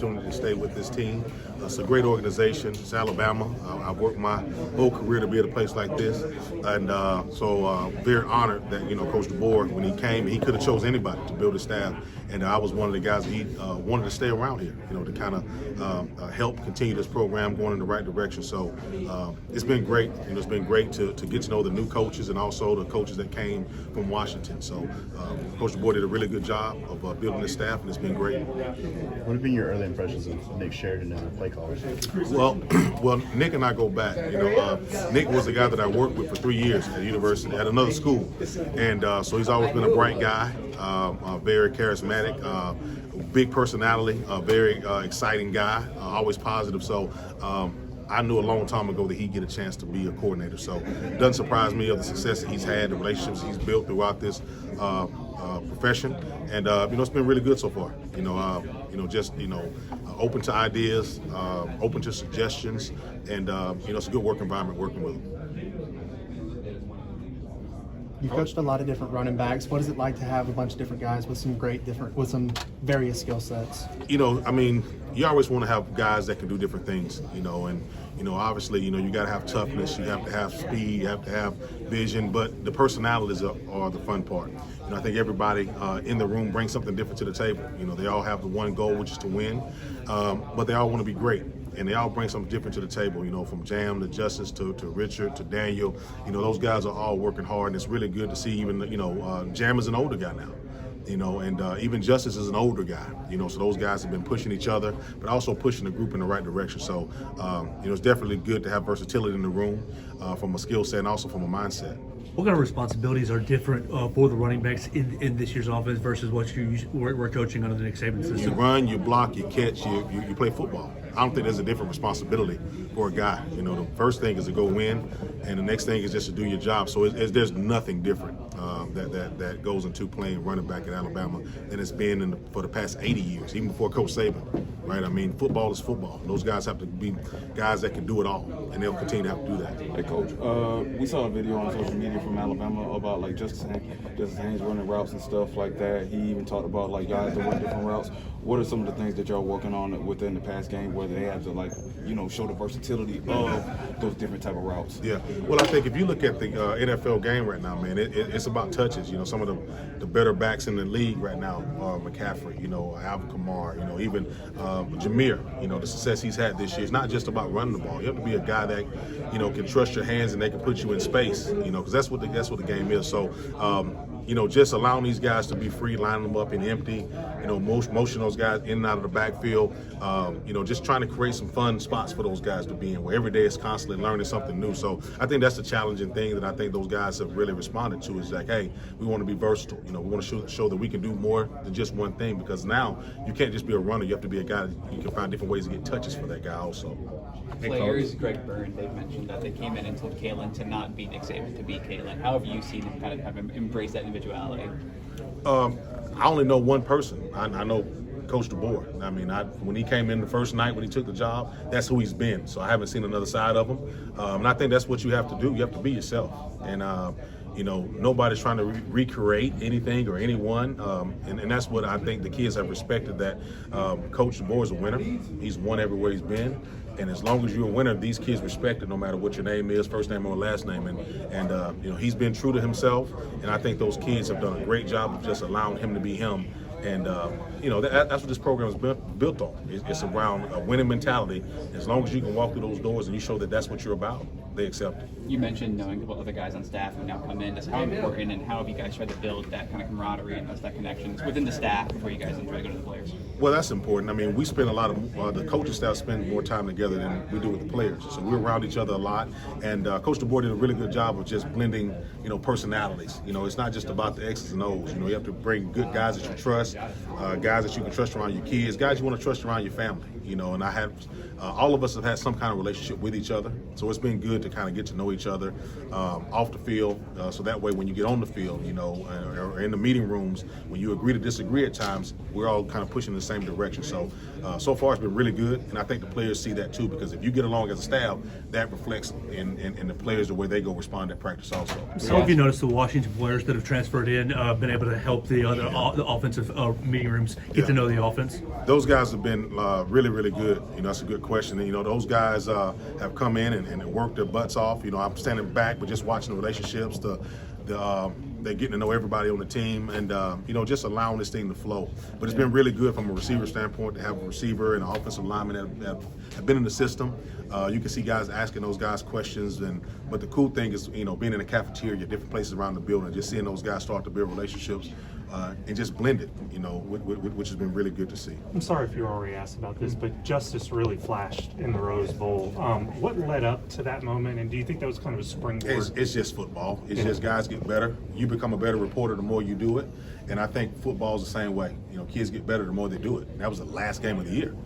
To stay with this team. It's a great organization. It's Alabama. I've worked my whole career to be at a place like this, and so very honored that Coach DeBoer, when he came, he could have chose anybody to build a staff, and I was one of the guys that he wanted to stay around here, to kind of help continue this program going in the right direction. So it's been great. It's been great to get to know the new coaches and also the coaches that came from Washington. So Coach DeBoer did a really good job of building this staff, and it's been great. What have been your early impressions of Nick Sheridan as a play caller? Well, Nick and I go back. Nick was the guy that I worked with for 3 years at university at another school, and so he's always been a bright guy, very charismatic, big personality, very exciting guy, always positive. So. I knew a long time ago that he'd get a chance to be a coordinator. So it doesn't surprise me of the success that he's had, the relationships he's built throughout this profession. And, it's been really good so far. Open to ideas, open to suggestions, and, it's a good work environment working with him. You've coached a lot of different running backs. What is it like to have a bunch of different guys with some various skill sets? You always want to have guys that can do different things, and obviously, you got to have toughness, you have to have speed, you have to have vision, but the personalities are the fun part. I think everybody in the room brings something different to the table. They all have the one goal, which is to win, but they all want to be great. And they all bring something different to the table, from Jam to Justice to Richard to Daniel. Those guys are all working hard, and it's really good to see even, Jam is an older guy now. And even Justice is an older guy, so those guys have been pushing each other, but also pushing the group in the right direction. So, it's definitely good to have versatility in the room from a skill set and also from a mindset. What kind of responsibilities are different for the running backs in this year's offense versus what we're coaching under the Nick Saban system? You run, you block, you catch, you play football. I don't think there's a different responsibility for a guy. The first thing is to go win, and the next thing is just to do your job. So there's nothing different that goes into playing running back at Alabama than it's been for the past 80 years, even before Coach Saban, right? Football is football. Those guys have to be guys that can do it all, and they'll continue to have to do that. Hey, Coach, we saw a video on social media from Alabama about Justice Haynes running routes and stuff like that. He even talked about guys that run different routes. What are some of the things that y'all working on within the past game where they have to show the versatility of those different type of routes? Yeah, well, I think if you look at the NFL game right now, man, it's about touches. Some of the better backs in the league right now are McCaffrey, Alvin Kamara, even Jamir. The success he's had this year. It's not just about running the ball. You have to be a guy that can trust your hands and they can put you in space. Because that's what the game is. So. Just allowing these guys to be free, lining them up in empty, motion those guys in and out of the backfield, just trying to create some fun spots for those guys to be in, where every day is constantly learning something new. So I think that's the challenging thing that I think those guys have really responded to is hey, we want to be versatile. We want to show that we can do more than just one thing, because now you can't just be a runner. You have to be a guy that you can find different ways to get touches for that guy also. Players, Greg Byrne, they've mentioned that they came in and told Kalen to not be Nick Saban, to be Kalen. How have you seen him kind of have embraced that individuality? I only know one person. I know Coach DeBoer. When he came in the first night, when he took the job, that's who he's been. So I haven't seen another side of him. And I think that's what you have to do. You have to be yourself. And nobody's trying to recreate anything or anyone. And that's what I think the kids have respected, that Coach DeBoer is a winner. He's won everywhere he's been. And as long as you're a winner, these kids respect it no matter what your name is, first name or last name. And he's been true to himself. And I think those kids have done a great job of just allowing him to be him. And, that's what this program is built on. It's around a winning mentality. As long as you can walk through those doors and you show that that's what you're about, they accept it. You mentioned knowing what other guys on staff who now come in. That's how important, and how have you guys tried to build that kind of camaraderie and that connections within the staff before you guys enjoy going to the players? Well, that's important. We spend a lot of, the coaching staff spend more time together than we do with the players. So we're around each other a lot. And Coach DeBoer did a really good job of just blending, personalities. It's not just about the X's and O's. You have to bring good guys that you trust, guys that you can trust around your kids, guys you want to trust around your family. And I have, all of us have had some kind of relationship with each other. So it's been good to kind of get to know each other off the field. So that way when you get on the field, or in the meeting rooms, when you agree to disagree at times, we're all kind of pushing in the same direction. So so far it's been really good, and I think the players see that too, because if you get along as a staff, that reflects in the players the way they go respond at practice also. So have you noticed the Washington players that have transferred in been able to help the other the offensive meeting rooms get to know the offense? Those guys have been really, really good. That's a good question. And, those guys have come in and worked their butts off. I'm standing back, but just watching the relationships, they're getting to know everybody on the team, and just allowing this thing to flow. But it's been really good from a receiver standpoint to have a receiver and an offensive lineman that have been in the system. You can see guys asking those guys questions, but the cool thing is being in the cafeteria, different places around the building, just seeing those guys start to build relationships and just blend it, which has been really good to see. I'm sorry if you already asked about this, but justice really flashed in the Rose Bowl. What led up to that moment, and do you think that was kind of a springboard? It's just football. It's just guys get better. You become a better reporter the more you do it, and I think football is the same way. Kids get better the more they do it. And that was the last game of the year.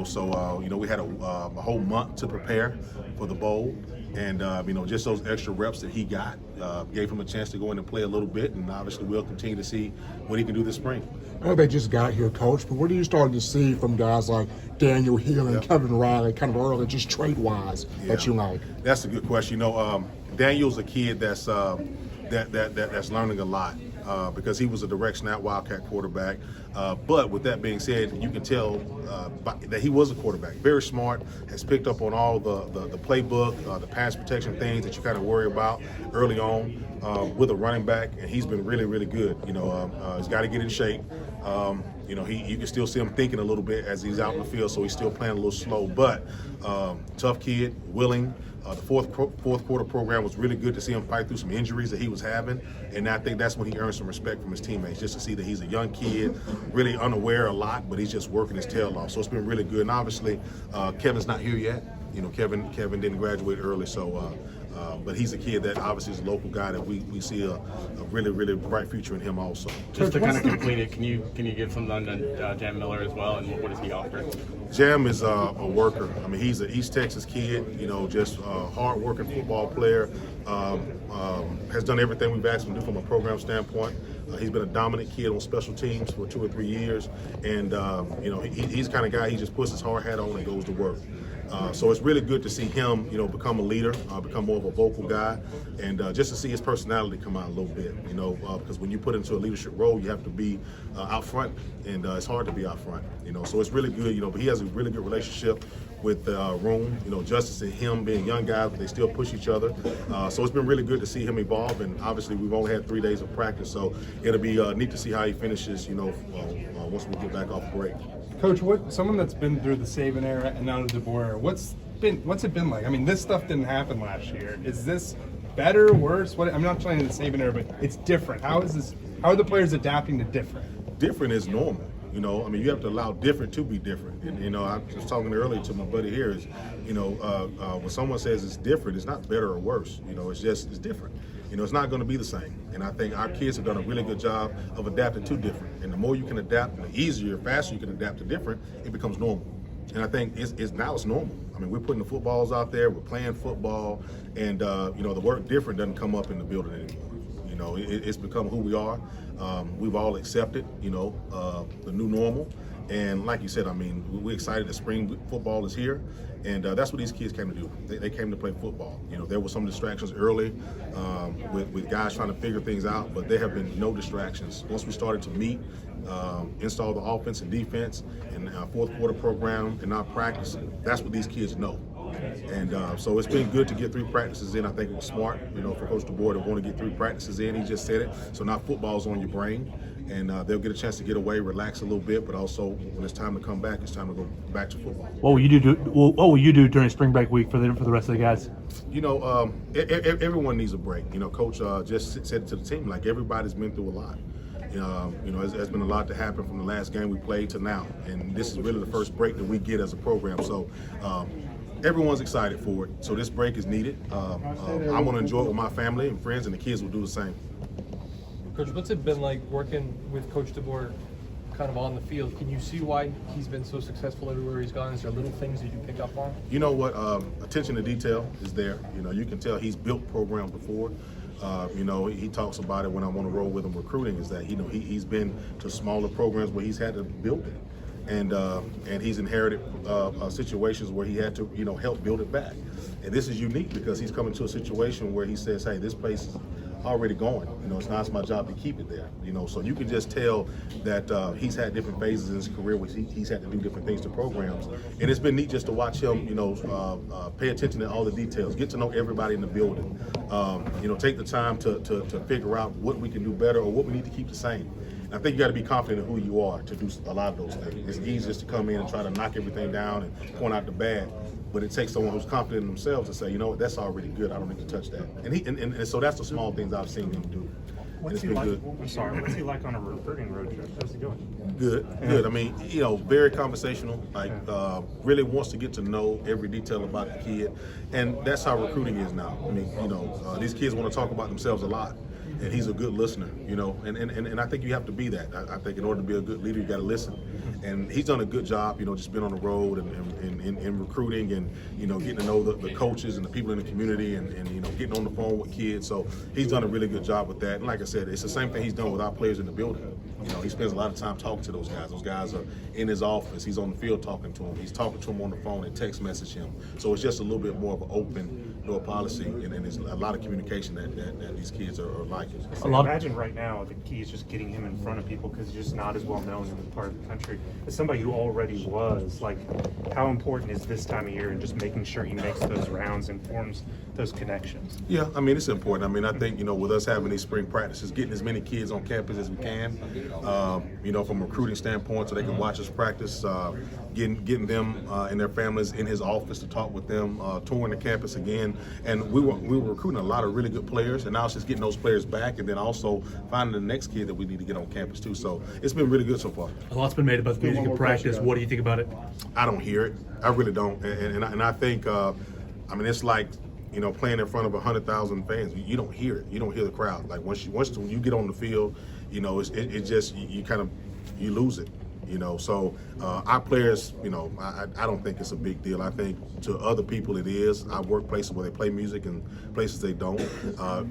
So we had a whole month to prepare for the bowl, and just those extra reps that he got gave him a chance to go in and play a little bit, and obviously we'll continue to see what he can do this spring. I know they just got here, Coach, but what are you starting to see from guys like Daniel Hill and Kevin Riley, kind of early, just trait-wise, that you like? That's a good question. Daniel's a kid that's learning a lot. Because he was a direct snap Wildcat quarterback. But with that being said, you can tell that he was a quarterback. Very smart, has picked up on all the playbook, the pass protection things that you kind of worry about early on with a running back, and he's been really, really good. He's got to get in shape. You can still see him thinking a little bit as he's out in the field, so he's still playing a little slow. But tough kid, willing. The fourth quarter program was really good to see him fight through some injuries that he was having, and I think that's when he earned some respect from his teammates, just to see that he's a young kid, really unaware a lot, but he's just working his tail off. So it's been really good. And obviously, Kevin's not here yet. Kevin didn't graduate early, so but he's a kid that obviously is a local guy that we see a really, really bright future in him also. Just to kind of complete it, can you give something on Jamar Miller as well, and what does he offer? Jam is a worker. I mean, he's an East Texas kid, just a hard-working football player. Has done everything we've asked him to do from a program standpoint. He's been a dominant kid on special teams for 2 or 3 years, and he's the kind of guy, he just puts his hard hat on and goes to work. So it's really good to see him, become a leader, become more of a vocal guy, and just to see his personality come out a little bit, because when you put into a leadership role, you have to be out front, and it's hard to be out front, So it's really good, but he has a really good relationship with Room, Justice and him being young guys, but they still push each other. So it's been really good to see him evolve, and obviously we've only had 3 days of practice, so it'll be neat to see how he finishes, once we get back off break. Coach, someone that's been through the Saban era and now the DeBoer era, what's it been like? I mean, this stuff didn't happen last year. Is this better, worse? I'm not trying to the Saban era, but it's different. How are the players adapting to different? Different is normal. You have to allow different to be different. And, I was talking earlier to my buddy here is, when someone says it's different, it's not better or worse. It's different. It's not going to be the same. And I think our kids have done a really good job of adapting to different. And the more you can adapt, the easier, faster you can adapt to different, it becomes normal. And I think it's normal. I mean, we're putting the footballs out there, we're playing football, and the word different doesn't come up in the building anymore. It's become who we are. We've all accepted, the new normal. And like you said, we're excited that spring football is here, and that's what these kids came to do. They came to play football. There were some distractions early with guys trying to figure things out, but there have been no distractions. Once we started to meet, install the offense and defense, and our fourth quarter program and our practice, that's what these kids know. And so it's been good to get 3 practices in. I think it was smart, for Coach DeBoer to want to get 3 practices in. He just said it. So now football's on your brain, and they'll get a chance to get away, relax a little bit. But also, when it's time to come back, it's time to go back to football. What will you do during spring break week for the rest of the guys? Everyone needs a break. Coach just said to the team, like, everybody's been through a lot. There's been a lot to happen from the last game we played to now, and this is really the first break that we get as a program. So. Everyone's excited for it, so this break is needed. I want to enjoy it with my family and friends, and the kids will do the same. Coach, what's it been like working with Coach DeBoer kind of on the field? Can you see why he's been so successful everywhere he's gone? Is there little things that you pick up on? You know what? Attention to detail is there. You can tell he's built programs before. He talks about it when I'm on the road with him recruiting, is that, he's been to smaller programs where he's had to build it. and he's inherited situations where he had to help build it back. And this is unique because he's coming to a situation where he says, hey, this place is already going. It's not my job to keep it there. So you can just tell that he's had different phases in his career where he's had to do different things to programs. And it's been neat just to watch him, pay attention to all the details, get to know everybody in the building. Take the time to figure out what we can do better or what we need to keep the same. And I think you got to be confident in who you are to do a lot of those things. It's easy just to come in and try to knock everything down and point out the bad. But it takes someone who's confident in themselves to say, you know what, that's already good. I don't need to touch that. And so that's the small things I've seen him do. What's he like? I'm sorry. What's he like on a recruiting road trip? How's he doing? Good. I mean, very conversational. Really wants to get to know every detail about the kid, and that's how recruiting is now. I mean, these kids want to talk about themselves a lot, and he's a good listener. And I think you have to be that. I think in order to be a good leader, you got to listen. And he's done a good job, just being on the road and recruiting and, getting to know the coaches and the people in the community and getting on the phone with kids. So he's done a really good job with that. And like I said, it's the same thing he's done with our players in the building. He spends a lot of time talking to those guys. Those guys are in his office. He's on the field talking to them. He's talking to them on the phone and text message him. So it's just a little bit more of an open door policy, and there's a lot of communication that these kids are liking. Imagine right now the key is just getting him in front of people because he's just not as well known in the part of the country. As somebody who already was, how important is this time of year and just making sure he makes those rounds and forms those connections? Yeah, I mean, it's important. I mean, I think, with us having these spring practices, getting as many kids on campus as we can, from a recruiting standpoint, so they can watch us practice, getting them and their families in his office to talk with them, touring the campus again. And we were recruiting a lot of really good players, and now it's just getting those players back and then also finding the next kid that we need to get on campus too. So it's been really good so far. A lot's been made about the music in practice. What do you think about it? I don't hear it. I really don't. And I think, it's like, playing in front of 100,000 fans. You don't hear it. You don't hear the crowd. Like when you get on the field, it just you lose it. So our players, I don't think it's a big deal. I think to other people it is. I work places where they play music and places they don't.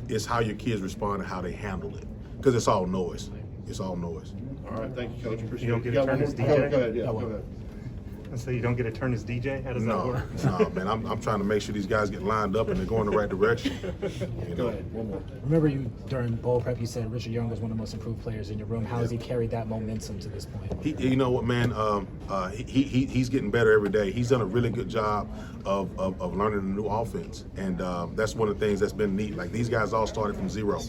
It's how your kids respond and how they handle it, because it's all noise. It's all noise. All right, thank you, Coach. Appreciate You don't it. get a turn as DJ? Go ahead. Yeah, go ahead. And so you don't get a turn as DJ? How does that work? No, man. I'm trying to make sure these guys get lined up and they're going the right direction. Go ahead. One more. Remember you during bowl prep, you said Richard Young was one of the most improved players in your room. How has he carried that momentum to this point? You know what, man? He's getting better every day. He's done a really good job of learning a new offense, and that's one of the things that's been neat. Like, these guys all started from zero,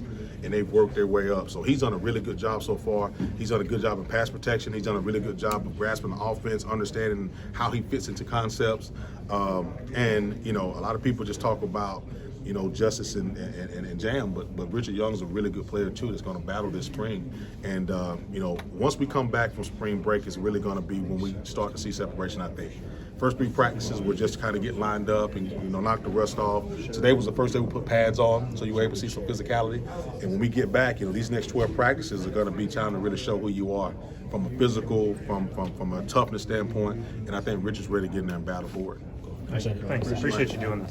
and they've worked their way up. So he's done a really good job so far. He's done a good job in pass protection. He's done a really good job of grasping the offense, understanding how he fits into concepts. And a lot of people just talk about Justice and Jam, but Richard Young's a really good player too that's going to battle this spring. And once we come back from spring break, it's really going to be when we start to see separation, I think. First 3 practices were just kind of get lined up and knock the rust off. Today was the first day we put pads on, so you were able to see some physicality. And when we get back, these next 12 practices are going to be trying to really show who you are from a physical, from a toughness standpoint. And I think Richard's ready to get in there and battle for it. Thanks. Appreciate you doing this.